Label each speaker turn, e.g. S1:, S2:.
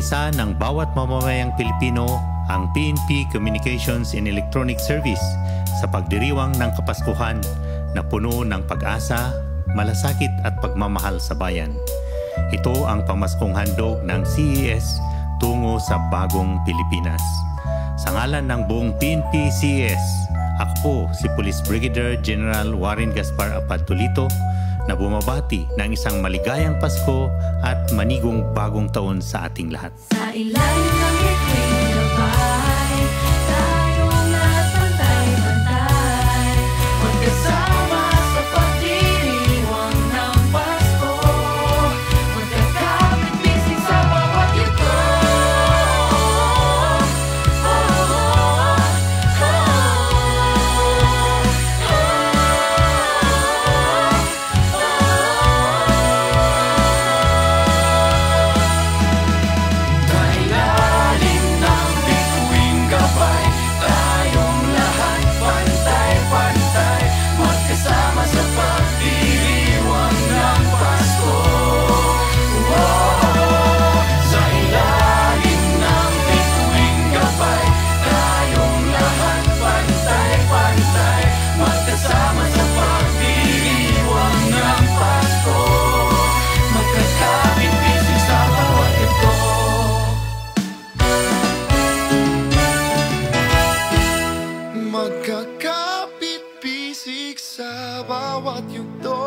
S1: kaisa ng bawat mamamayang Pilipino ang PNP Communications and Electronic Service sa pagdiriwang ng Kapaskuhan na puno ng pag-asa, malasakit at pagmamahal sa bayan. Ito ang pamaskong handog ng CES tungo sa bagong Pilipinas. Sa ngalan ng buong PNP CES, ako po si Police Brigadier General Warren Gaspar Apad-Tulito na bumabati ng isang maligayang Pasko at manigong bagong taon sa ating lahat.
S2: Sa ilalim ng bituing gabay, tayong lahat pantay-pantay, magkasama sa pagdiriwang ng Pasko, magkakapit-bisig sa bawat yuto.
S3: Magkakapit-bisig sa bawat yugto.